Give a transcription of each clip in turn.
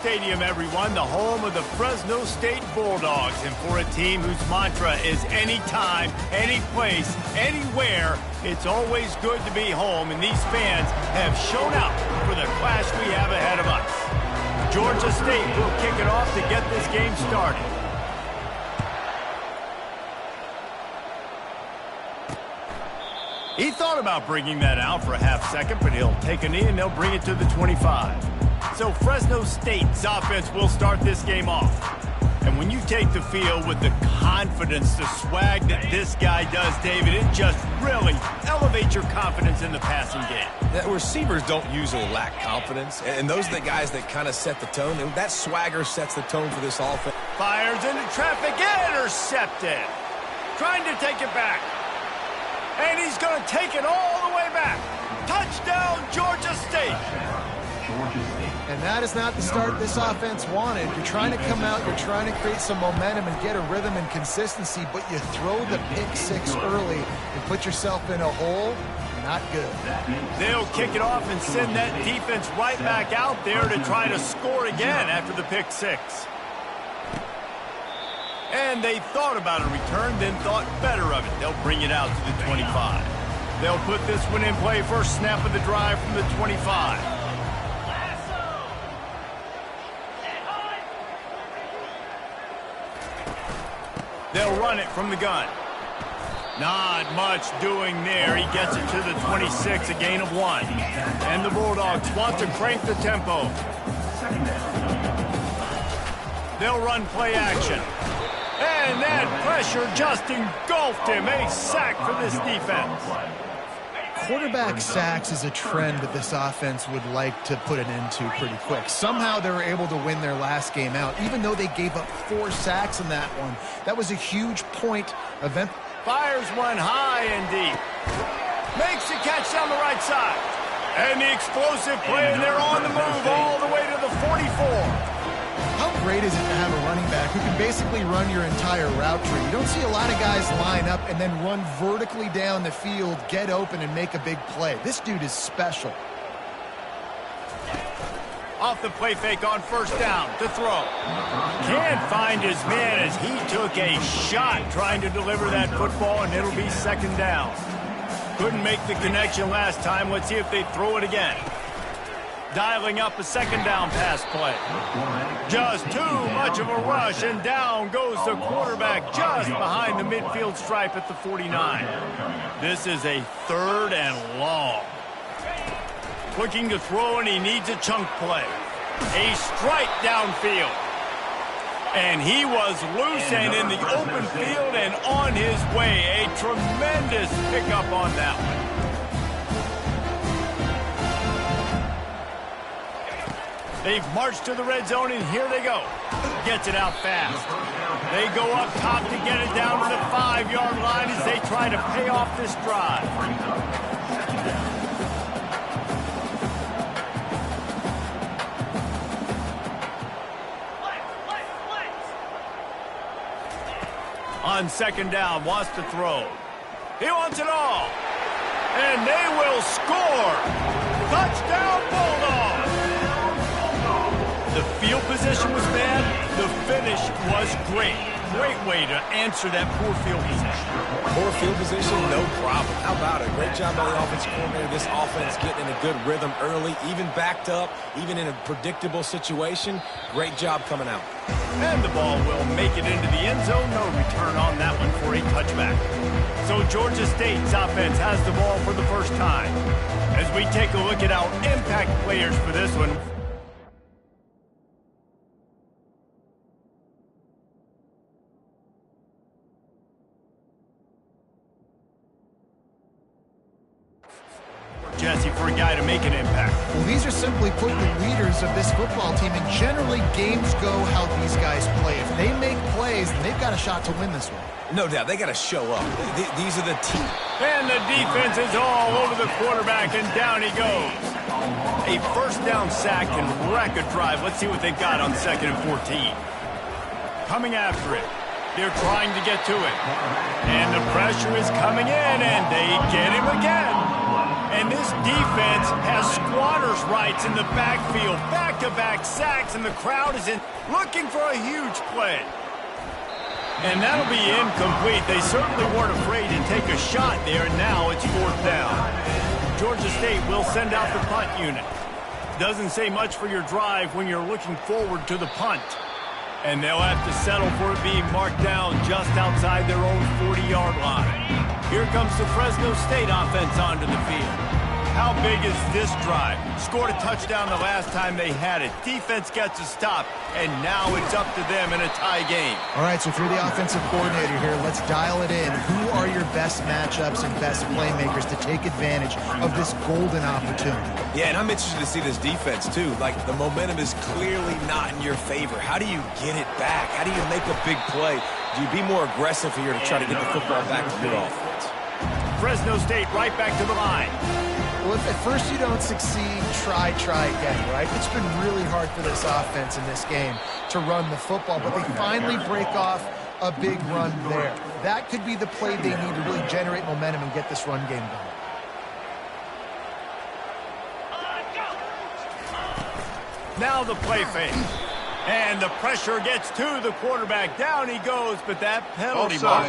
Stadium, everyone, the home of the Fresno State Bulldogs. And for a team whose mantra is anytime, any place, anywhere, it's always good to be home. And these fans have shown out for the clash we have ahead of us. Georgia State will kick it off to get this game started. He thought about bringing that out for a half second, but he'll take a knee and they'll bring it to the 25. So Fresno State's offense will start this game off. And when you take the field with the confidence, the swag that this guy does, David, it just really elevates your confidence in the passing game. The receivers don't usually lack confidence, and those are the guys that kind of set the tone. And that swagger sets the tone for this offense. Fires into traffic, intercepted. Trying to take it back. And he's going to take it all the way back. Touchdown, Georgia State. And that is not the start this offense wanted. You're trying to come out, you're trying to create some momentum and get a rhythm and consistency, but you throw the pick six early and put yourself in a hole. Not good. They'll kick it off and send that defense right back out there to try to score again after the pick six. And they thought about a return, then thought better of it. They'll bring it out to the 25. They'll put this one in play first snap of the drive from the 25. They'll run it from the gun. Not much doing there. He gets it to the 26, a gain of 1. And the Bulldogs want to crank the tempo. They'll run play action. And that pressure just engulfed him. A sack for this defense. Quarterback sacks is a trend that this offense would like to put an end to pretty quick. Somehow they were able to win their last game out, even though they gave up 4 sacks in that one. That was a huge point event. Fires one high and deep. Makes the catch down the right side. And the explosive play, and they're on the move all the way to the 44. How great is it to have a running back who can basically run your entire route tree? You don't see a lot of guys line up and then run vertically down the field, get open, and make a big play. This dude is special. Off the play fake on first down to throw. Can't find his man as he took a shot trying to deliver that football, and it'll be second down. Couldn't make the connection last time. Let's see if they throw it again. Dialing up a second down pass play. Just too much of a rush, and down goes the quarterback just behind the midfield stripe at the 49. This is a 3rd and long. Looking to throw, and he needs a chunk play. A strike downfield. And he was loose and in the open field and on his way. A tremendous pickup on that one. They've marched to the red zone, and here they go. Gets it out fast. They go up top to get it down to the 5-yard line as they try to pay off this drive. On second down, wants to throw. He wants it all. And they will score. Touchdown, Bulldogs. The field position was bad. The finish was great. Great way to answer that poor field position. Poor field position, no problem. How about it? Great job by the offensive coordinator. This offense getting in a good rhythm early, even backed up, even in a predictable situation. Great job coming out. And the ball will make it into the end zone. No return on that one for a touchback. So Georgia State's offense has the ball for the first time. As we take a look at our impact players for this one. Jesse, for a guy to make an impact. Well, these are simply put the leaders of this football team, and generally games go how these guys play. If they make plays, then they've got a shot to win this one. No doubt, they got to show up. These are the team. And the defense is all over the quarterback, and down he goes. A first down sack can wreck a drive. Let's see what they've got on 2nd and 14. Coming after it. They're trying to get to it. And the pressure is coming in, and they get him again. And this defense has squatters' rights in the backfield. Back-to-back sacks, and the crowd is looking for a huge play. And that'll be incomplete. They certainly weren't afraid to take a shot there, and now it's 4th down. Georgia State will send out the punt unit. Doesn't say much for your drive when you're looking forward to the punt. And they'll have to settle for it being marked down just outside their own 40-yard line. Here comes the Fresno State offense onto the field. How big is this drive? Scored a touchdown the last time they had it. Defense gets a stop, and now it's up to them in a tie game. All right, so through the offensive coordinator here, let's dial it in. Who are your best matchups and best playmakers to take advantage of this golden opportunity? Yeah, and I'm interested to see this defense, too. Like, the momentum is clearly not in your favor. How do you get it back? How do you make a big play? Do you be more aggressive here to try to get the football back to your offense? Fresno State right back to the line. Well, if at first you don't succeed, try again, right? It's been really hard for this offense in this game to run the football, but they finally break off a big run there. That could be the play they need to really generate momentum and get this run game going. Now the play fake. And the pressure gets to the quarterback. Down he goes, but that penalty ball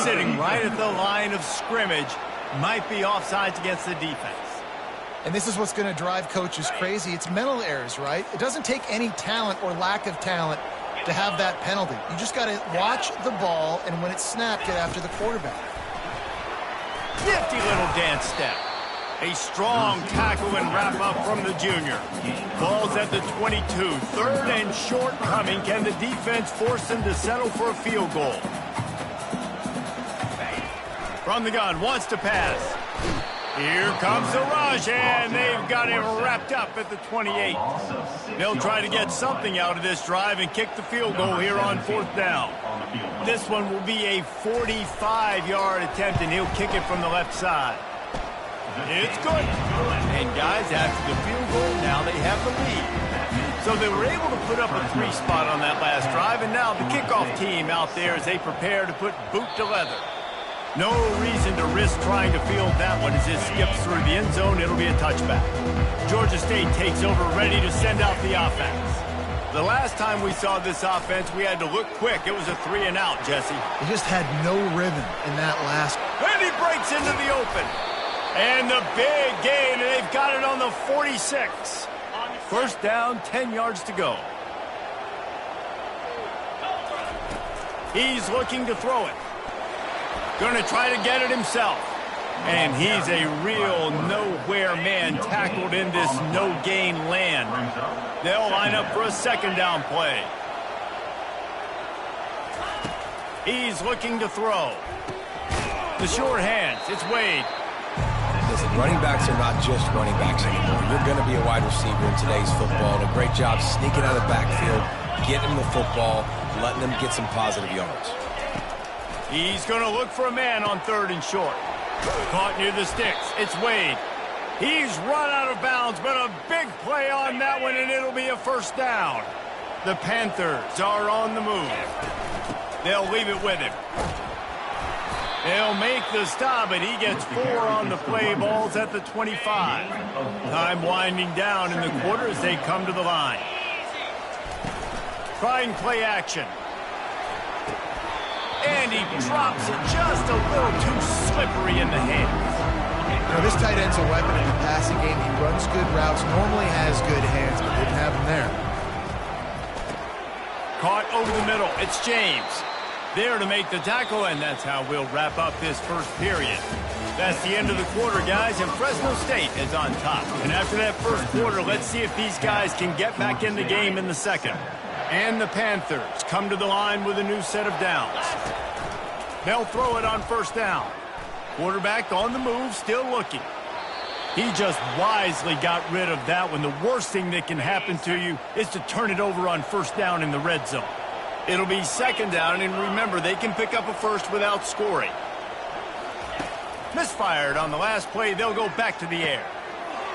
sitting right at the line of scrimmage might be offsides against the defense. And this is what's going to drive coaches crazy. It's mental errors, right? It doesn't take any talent or lack of talent to have that penalty. You just got to watch the ball, and when it's snapped, get after the quarterback. Nifty little dance step. A strong tackle and wrap-up from the junior. Ball's at the 22. 3rd and short coming. Can the defense force them to settle for a field goal? From the gun, wants to pass. Here comes the rush, and they've got him wrapped up at the 28. They'll try to get something out of this drive and kick the field goal here on 4th down. This one will be a 45-yard attempt, and he'll kick it from the left side. It's good. And guys, after the field goal, now they have the lead. So they were able to put up a 3 spot on that last drive, and now the kickoff team out there as they prepare to put boot to leather. No reason to risk trying to field that one as it skips through the end zone. It'll be a touchback. Georgia State takes over, ready to send out the offense. The last time we saw this offense, we had to look quick. It was a 3-and-out, Jesse. They just had no rhythm in that last. And he breaks into the open. And the big gain, and they've got it on the 46. 1st down, 10 yards to go. He's looking to throw it. Going to try to get it himself. And he's a real nowhere man tackled in this no-gain land. They'll line up for a 2nd down play. He's looking to throw. The short hands, it's Wade. Listen, running backs are not just running backs anymore. You're going to be a wide receiver in today's football, and a great job sneaking out of the backfield, getting them the football, letting them get some positive yards. He's going to look for a man on 3rd and short. Caught near the sticks. It's Wade. He's run out of bounds, but a big play on that one, and it'll be a 1st down. The Panthers are on the move. They'll leave it with him. They'll make the stop, and he gets 4 on the play. Ball's at the 25. Time winding down in the quarter as they come to the line. Trying play action. And he drops it just a little too slippery in the hands. Now, this tight end's a weapon in the passing game. He runs good routes, normally has good hands, but didn't have them there. Caught over the middle. It's James. There to make the tackle, and that's how we'll wrap up this 1st period. That's the end of the quarter, guys, and Fresno State is on top. And after that 1st quarter, let's see if these guys can get back in the game in the 2nd. And the Panthers come to the line with a new set of downs. They'll throw it on 1st down. Quarterback on the move, still looking. He just wisely got rid of that one. The worst thing that can happen to you is to turn it over on 1st down in the red zone. It'll be 2nd down, and remember, they can pick up a 1st without scoring. Misfired on the last play. They'll go back to the air.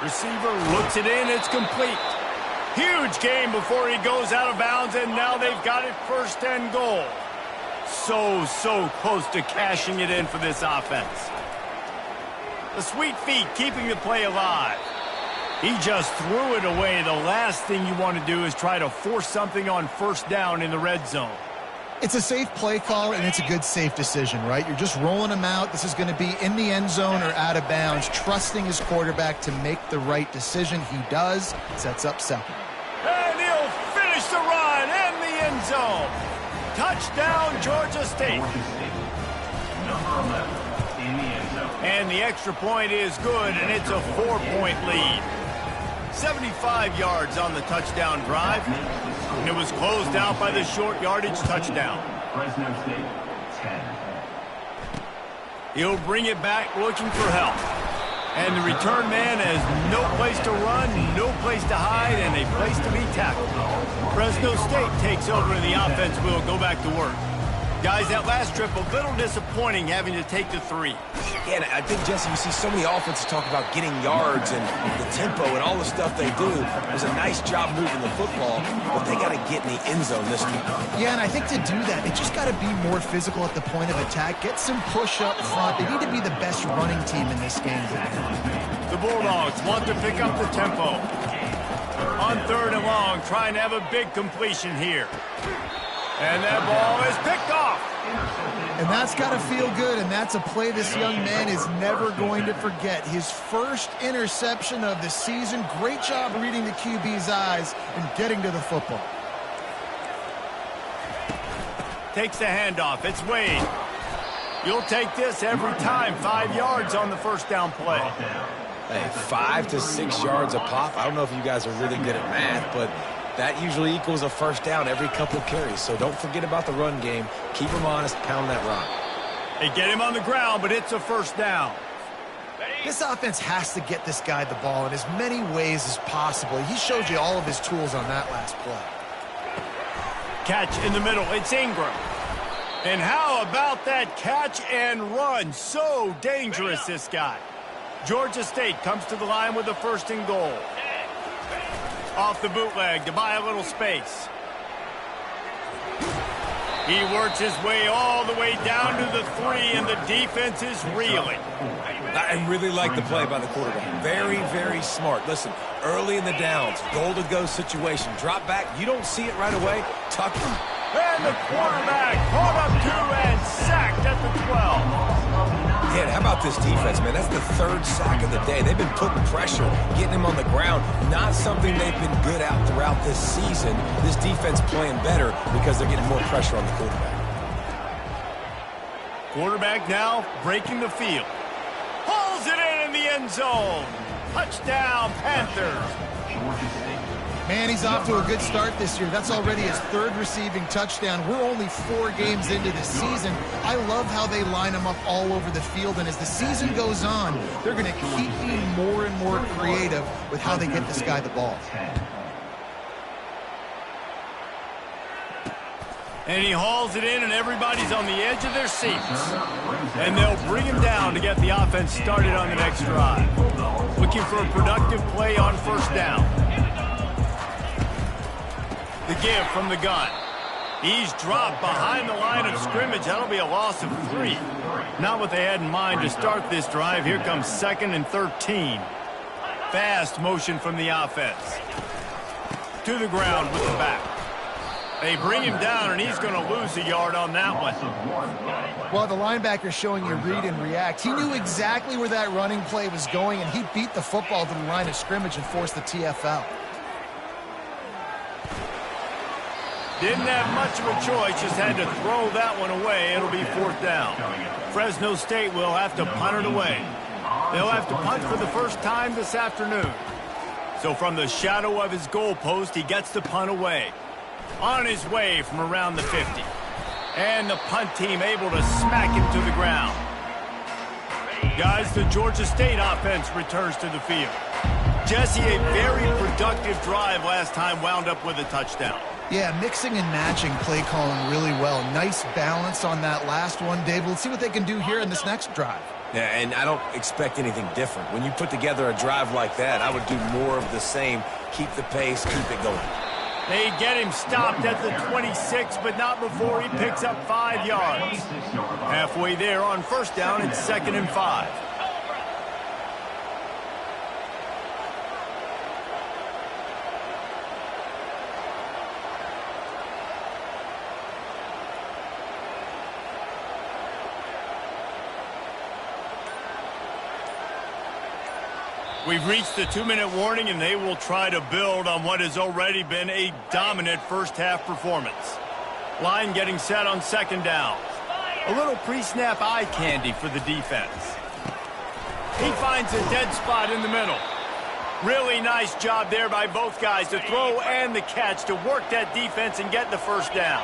Receiver looks it in. It's complete. Huge gain before he goes out of bounds, and now they've got it 1st and goal. So close to cashing it in for this offense. The sweet feet keeping the play alive. He just threw it away. The last thing you want to do is try to force something on first down in the red zone. It's a safe play call, and it's a good, safe decision, right? You're just rolling him out. This is going to be in the end zone or out of bounds, trusting his quarterback to make the right decision. He does. Sets up second. And he'll finish the run in the end zone. Touchdown, Georgia State. And the extra point is good, and it's a 4-point lead. 75 yards on the touchdown drive, and it was closed out by the short yardage touchdown. Fresno State, 10. He'll bring it back looking for help. And the return man has no place to run, no place to hide, and a place to be tackled. Fresno State takes over, and the offense will go back to work. Guys, that last trip, a little disappointing having to take the 3. Yeah, and I think, Jesse, you see so many offenses talk about getting yards and the tempo and all the stuff they do. It was a nice job moving the football, but they got to get in the end zone this week. Yeah, and I think to do that, they just got to be more physical at the point of attack. Get some push up front. They need to be the best running team in this game. The Bulldogs want to pick up the tempo. On 3rd and long, trying to have a big completion here. And that ball is picked off. And that's got to feel good, and that's a play this young man is never going to forget. His first interception of the season. Great job reading the QB's eyes and getting to the football. Takes the handoff. It's Wade. You'll take this every time. 5 yards on the first down play. Hey, 5 to 6 yards a pop. I don't know if you guys are really good at math, but that usually equals a first down every couple carries. So don't forget about the run game. Keep him honest. Pound that rock. They get him on the ground, but it's a first down. This offense has to get this guy the ball in as many ways as possible. He showed you all of his tools on that last play. Catch in the middle. It's Ingram. And how about that catch and run? So dangerous, this guy. Georgia State comes to the line with a 1st and goal. Off the bootleg to buy a little space. He works his way all the way down to the 3, and the defense is reeling. I really like the play by the quarterback. Very, very smart. Listen, early in the downs, goal-to-go situation. Drop back. You don't see it right away. Tuck him. And the quarterback caught up to and sacked at the 12. Yeah, how about this defense, man? That's the 3rd sack of the day. They've been putting pressure, getting him on the ground. Not something they've been good at throughout this season. This defense playing better because they're getting more pressure on the quarterback. Quarterback now breaking the field. Pulls it in the end zone. Touchdown, Panthers. Man, he's off to a good start this year. That's already his 3rd receiving touchdown. We're only 4 games into the season. I love how they line him up all over the field, and as the season goes on, they're going to keep being more and more creative with how they get this guy the ball. And he hauls it in, and everybody's on the edge of their seats. And they'll bring him down to get the offense started on the next drive. Looking for a productive play on 1st down. The give from the gun. He's dropped behind the line of scrimmage. That'll be a loss of 3. Not what they had in mind to start this drive. Here comes 2nd and 13. Fast motion from the offense. To the ground with the back. They bring him down, and he's going to lose a yard on that one. Well, the linebacker's showing you read and react. He knew exactly where that running play was going, and he beat the football to the line of scrimmage and forced the TFL. Didn't have much of a choice, just had to throw that one away. It'll be 4th down. Fresno State will have to punt it away. They'll have to punt for the first time this afternoon. So from the shadow of his goalpost, he gets the punt away. On his way from around the 50. And the punt team able to smack him to the ground. Guys, the Georgia State offense returns to the field. Jesse, a very productive drive last time, wound up with a touchdown. Yeah, mixing and matching play calling really well. Nice balance on that last one, Dave. Let's see what they can do here in this next drive. Yeah, and I don't expect anything different. When you put together a drive like that, I would do more of the same. Keep the pace, keep it going. They get him stopped at the 26, but not before he picks up 5 yards. Halfway there on 1st down, it's 2nd and 5. We've reached the 2-minute warning, and they will try to build on what has already been a dominant first-half performance. Line getting set on second down. A little pre-snap eye candy for the defense. He finds a dead spot in the middle. Really nice job there by both guys to throw and the catch to work that defense and get the first down.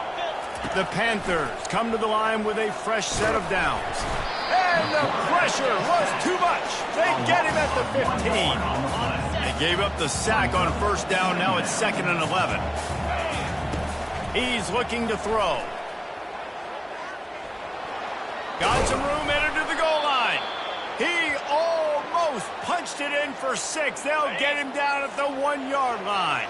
The Panthers come to the line with a fresh set of downs. And the pressure was too much. They get him at the 15. They gave up the sack on first down. Now it's 2nd and 11. He's looking to throw. Got some room, headed to the goal line. He almost punched it in for 6. They'll get him down at the 1-yard line.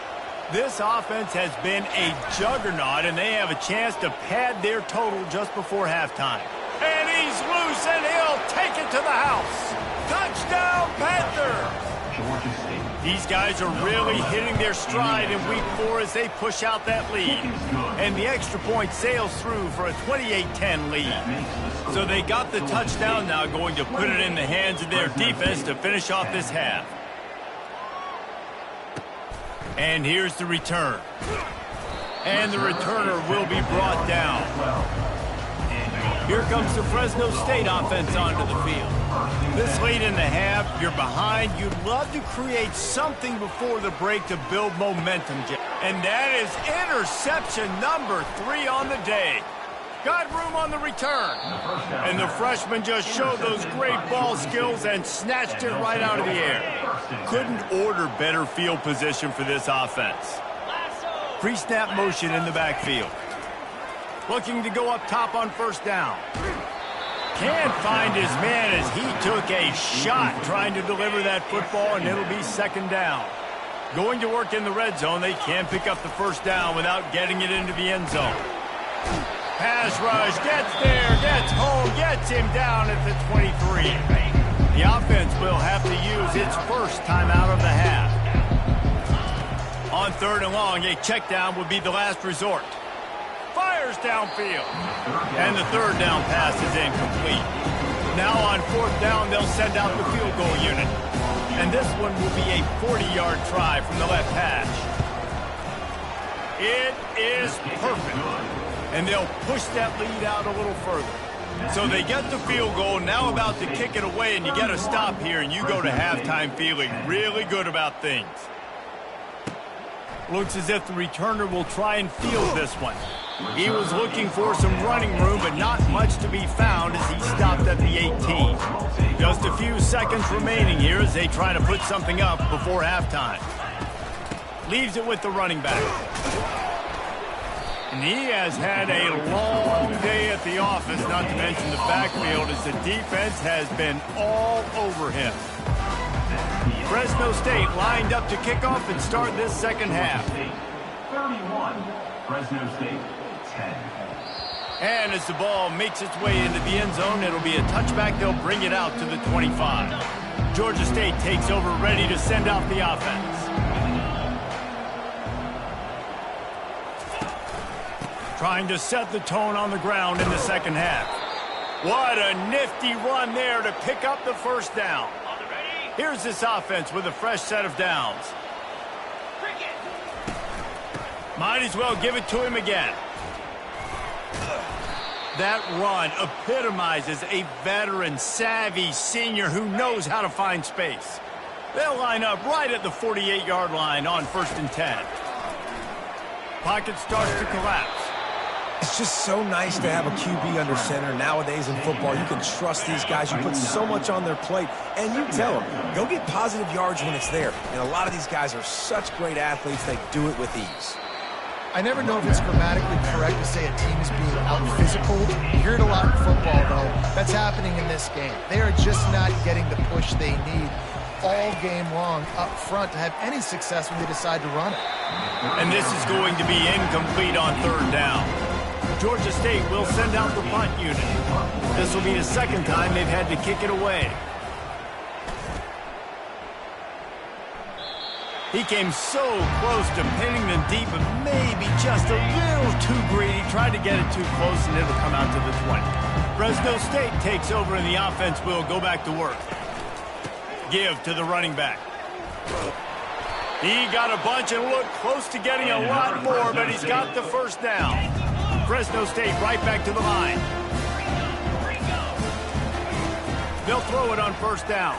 This offense has been a juggernaut, and they have a chance to pad their total just before halftime. And he's loose, and he'll take it to the house. Touchdown, Panther! These guys are really hitting their stride in week 4 as they push out that lead. And the extra point sails through for a 28-10 lead. So they got the touchdown, now going to put it in the hands of their defense to finish off this half. And here's the return. And the returner will be brought down. Here comes the Fresno State offense onto the field. This late in the half, you're behind. You'd love to create something before the break to build momentum. And that is interception number 3 on the day. Got room on the return. And the freshman just showed those great ball skills and snatched it right out of the air. Couldn't order better field position for this offense. Pre-snap motion in the backfield. Looking to go up top on first down. Can't find his man as he took a shot trying to deliver that football, and it'll be 2nd down. Going to work in the red zone. They can't pick up the first down without getting it into the end zone. Pass rush, gets there, gets home, gets him down at the 23. The offense will have to use its first timeout of the half. On 3rd and long, a check down would be the last resort. Fires downfield. And the 3rd down pass is incomplete. Now on 4th down, they'll send out the field goal unit. And this one will be a 40-yard try from the left hash. It is perfect. And they'll push that lead out a little further. So they get the field goal, now about to kick it away, and you get a stop here, and you go to halftime feeling really good about things. Looks as if the returner will try and field this one. He was looking for some running room, but not much to be found as he stopped at the 18. Just a few seconds remaining here as they try to put something up before halftime. Leaves it with the running back. And he has had a long day at the office, not to mention the backfield, as the defense has been all over him. Fresno State lined up to kick off and start this second half. 31, Fresno State, 10. And as the ball makes its way into the end zone, it'll be a touchback. They'll bring it out to the 25. Georgia State takes over, ready to send out the offense. Trying to set the tone on the ground in the second half. What a nifty run there to pick up the first down. Here's this offense with a fresh set of downs. Might as well give it to him again. That run epitomizes a veteran, savvy senior who knows how to find space. They'll line up right at the 48-yard line on 1st and 10. Pocket starts to collapse. It's just so nice to have a QB under center nowadays in football. You can trust these guys. You put so much on their plate, and you tell them, go get positive yards when it's there. And a lot of these guys are such great athletes, they do it with ease. I never know if it's grammatically correct to say a team is being out-physical. You hear it a lot in football, though. That's happening in this game. They are just not getting the push they need all game long up front to have any success when they decide to run it. And this is going to be incomplete on 3rd down. Georgia State will send out the punt unit. This will be the 2nd time they've had to kick it away. He came so close to pinning them deep, but maybe just a little too greedy. Tried to get it too close, and it'll come out to the 20. Fresno State takes over, and the offense will go back to work. Give to the running back. He got a bunch and looked close to getting a lot more, but he's got the first down. Fresno State right back to the line. They'll throw it on first down.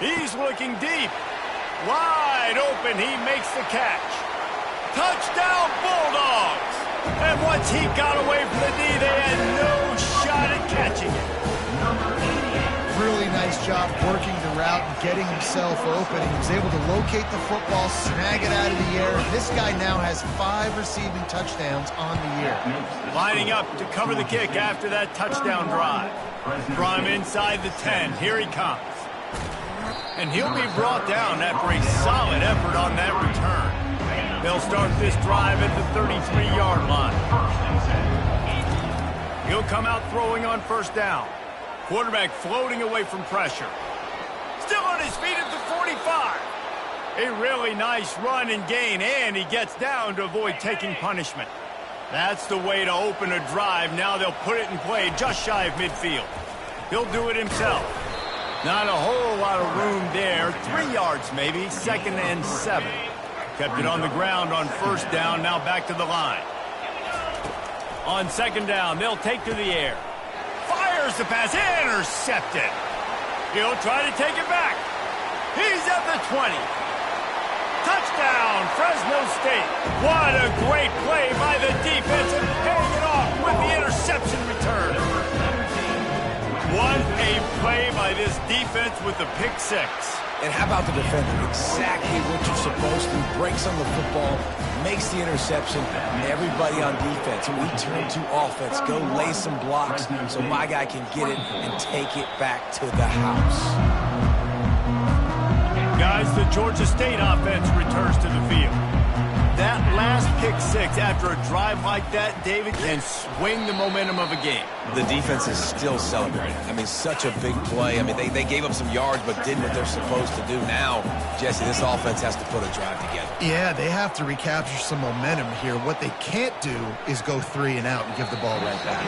He's looking deep. Wide open, he makes the catch. Touchdown, Bulldogs! And once he got away from the knee, they had no shot at catching it. Really nice job working the route and getting himself open. He was able to locate the football, snag it out of the air. This guy now has 5 receiving touchdowns on the year. Lining up to cover the kick after that touchdown drive. From inside the 10, here he comes. And he'll be brought down after a solid effort on that return. They'll start this drive at the 33-yard line. He'll come out throwing on first down. Quarterback floating away from pressure. Still on his feet at the 45. A really nice run and gain, and he gets down to avoid taking punishment. That's the way to open a drive. Now they'll put it in play just shy of midfield. He'll do it himself. Not a whole lot of room there. 3 yards maybe, 2nd and 7. Kept it on the ground on first down, now back to the line. On 2nd down, they'll take to the air. Fires the pass, intercepted. He'll try to take it back. He's at the 20. Touchdown, Fresno State. What a great play by the defense and paying it off with the interception return. What a play by this defense with the pick 6. And how about the defender? Exactly what you're supposed to. Breaks on the football, makes the interception. Everybody on defense, we turn to offense. Go lay some blocks so my guy can get it and take it back to the house. Guys, the Georgia State offense returns to the field. That last pick 6 after a drive like that, David, can swing the momentum of a game. The defense is still celebrating. I mean, such a big play. I mean, they gave up some yards but did what they're supposed to do. Now, Jesse, this offense has to put a drive together. Yeah, they have to recapture some momentum here. What they can't do is go 3 and out and give the ball right back.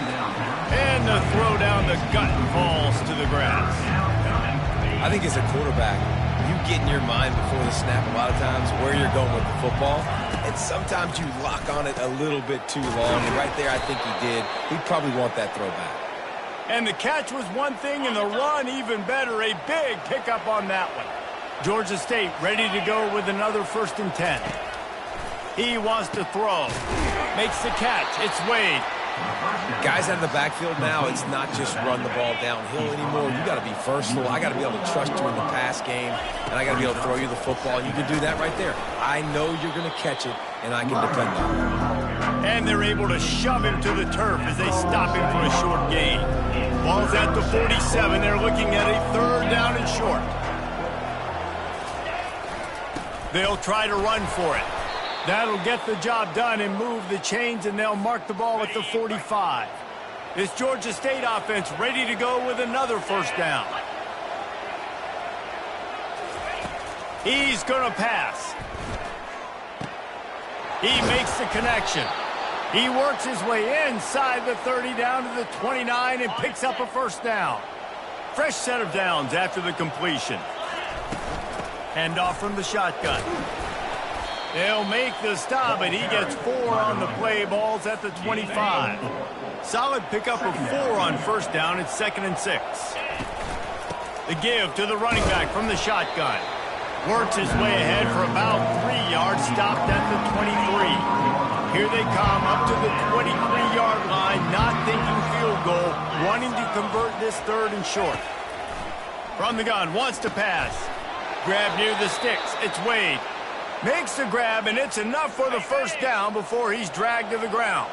And the throw down the gut falls to the grass. I think as a quarterback, you get in your mind before the snap a lot of times where you're going with the football. And sometimes you lock on it a little bit too long. And right there, I think he did. He'd probably want that throw back. And the catch was one thing, and the run even better. A big pickup on that one. Georgia State ready to go with another 1st and 10. He wants to throw. Makes the catch. It's Wade. Guys out of the backfield now, it's not just run the ball downhill anymore. You got to be versatile. I got to be able to trust you in the pass game, and I got to be able to throw you the football, and you can do that right there. I know you're going to catch it, and I can depend on it. And they're able to shove him to the turf as they stop him for a short gain. Ball's at the 47. They're looking at a 3rd down and short. They'll try to run for it. That'll get the job done and move the chains, and they'll mark the ball at the 45. This Georgia State offense ready to go with another 1st down. He's going to pass. He makes the connection. He works his way inside the 30 down to the 29 and picks up a 1st down. Fresh set of downs after the completion. Hand off from the shotgun. They'll make the stop, and he gets 4 on the play. Ball's at the 25. Solid pickup of 4 on 1st down. It's 2nd and 6. The give to the running back from the shotgun. Works his way ahead for about 3 yards. Stopped at the 23. Here they come up to the 23-yard line. Not thinking field goal. Wanting to convert this 3rd and short. From the gun. Wants to pass. Grab near the sticks. It's Wade. Makes the grab, and it's enough for the 1st down before he's dragged to the ground.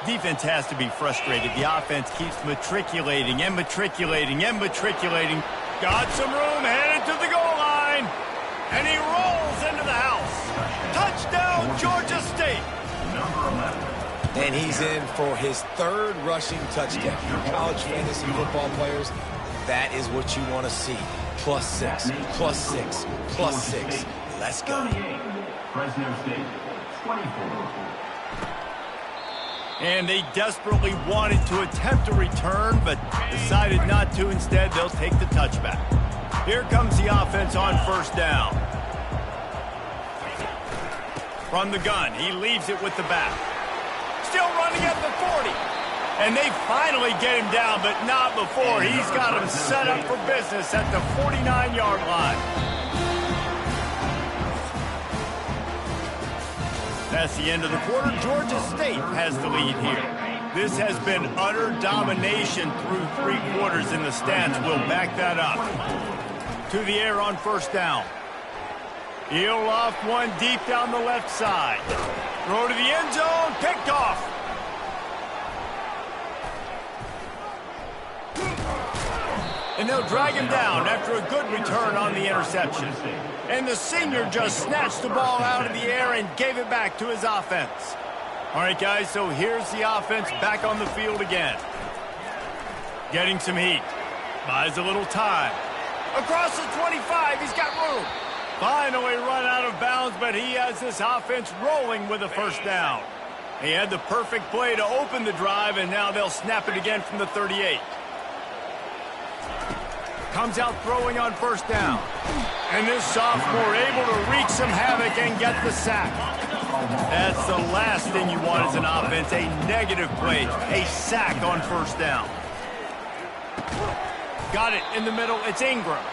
Defense has to be frustrated. The offense keeps matriculating and matriculating and matriculating. Got some room, headed to the goal line. And he rolls into the house. Touchdown, Georgia State. And he's in for his 3rd rushing touchdown. College fantasy football players, that is what you want to see. +6, +6, +6. Let's go. Fresno State, 24. And they desperately wanted to attempt a return, but decided not to. Instead, they'll take the touchback. Here comes the offense on first down. From the gun, he leaves it with the back. Still running at the 40. And they finally get him down, but not before. He's got him set up for business at the 49-yard line. That's the end of the quarter. Georgia State has the lead here. This has been utter domination through 3 quarters, and the stats will back that up. To the air on first down. He'll loft one deep down the left side. Throw to the end zone, picked off. And they'll drag him down after a good return on the interception. And the senior just snatched the ball out of the air and gave it back to his offense. All right, guys, so here's the offense back on the field again. Getting some heat. Buys a little time. Across the 25, he's got room. Finally run out of bounds, but he has this offense rolling with a first down. He had the perfect play to open the drive, and now they'll snap it again from the 38. Comes out throwing on first down. And this sophomore able to wreak some havoc and get the sack. That's the last thing you want as an offense, a negative play, a sack on first down. Got it in the middle, it's Ingram.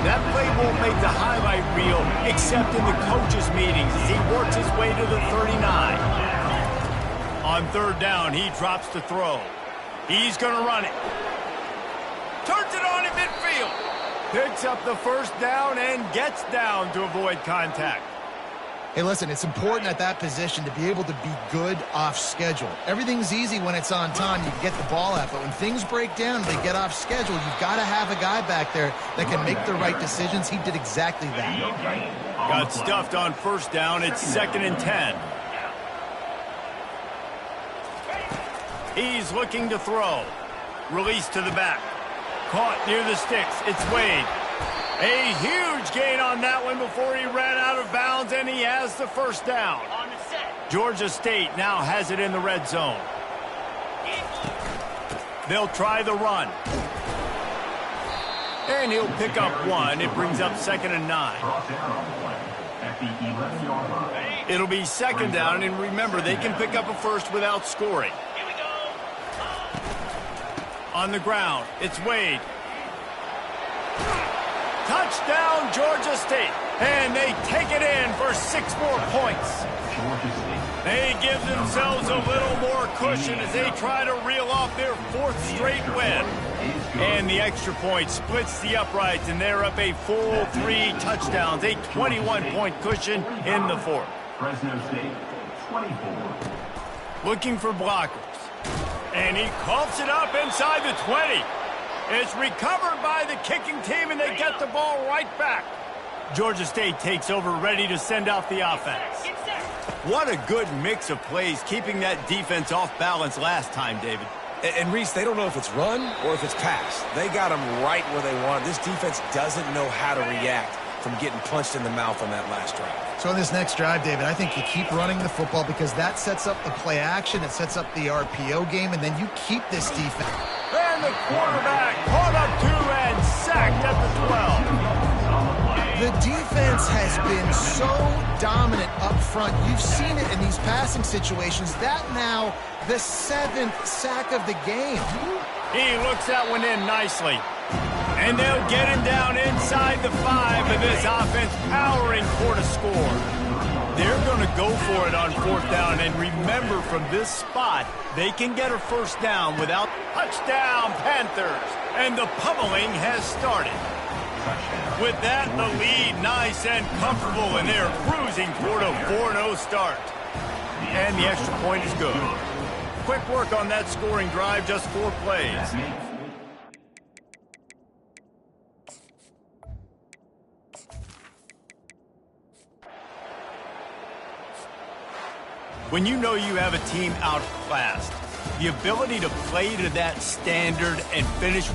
That play won't make the highlight reel except in the coaches' meetings as he works his way to the 39. On third down, he drops the throw. He's going to run it. Turns it on in midfield. Picks up the first down and gets down to avoid contact. Hey, listen, it's important at that position to be able to be good off schedule. Everything's easy when it's on time. You can get the ball out, but when things break down, they get off schedule. You've got to have a guy back there that can make the right decisions. He did exactly that. Got stuffed on first down. It's 2nd and 10. He's looking to throw. Release to the back. Caught near the sticks. It's Wade. A huge gain on that one before he ran out of bounds, and he has the first down. Georgia State now has it in the red zone. They'll try the run. And he'll pick up one. It brings up 2nd and 9. It'll be 2nd down, and remember, they can pick up a first without scoring. On the ground, it's Wade. Touchdown, Georgia State. And they take it in for 6 more points. They give themselves a little more cushion as they try to reel off their 4th straight win. And the extra point splits the uprights, and they're up a full 3 touchdowns, a 21-point cushion in the 4th. Fresno State, 24. Looking for blockers. And he coughs it up inside the 20. It's recovered by the kicking team, and they get the ball right back. Georgia State takes over, ready to send out the offense. What a good mix of plays, keeping that defense off balance last time, David. And Reese, they don't know if it's run or if it's pass. They got them right where they want. This defense doesn't know how to react from getting punched in the mouth on that last drive. So in this next drive, David, I think you keep running the football because that sets up the play action, it sets up the RPO game, and then you keep this defense. And the quarterback caught up 2 and sacked at the 12. The defense has been so dominant up front. You've seen it in these passing situations. That now the 7th sack of the game. He looks that one in nicely. And they'll get him down inside the 5 of this offense powering for the score. They're going to go for it on 4th down. And remember, from this spot, they can get a first down without touchdown, Panthers. And the pummeling has started. With that, the lead nice and comfortable, and they're cruising toward a 4-0 start. And the extra point is good. Quick work on that scoring drive, just 4 plays. When you know you have a team outclassed, the ability to play to that standard and finish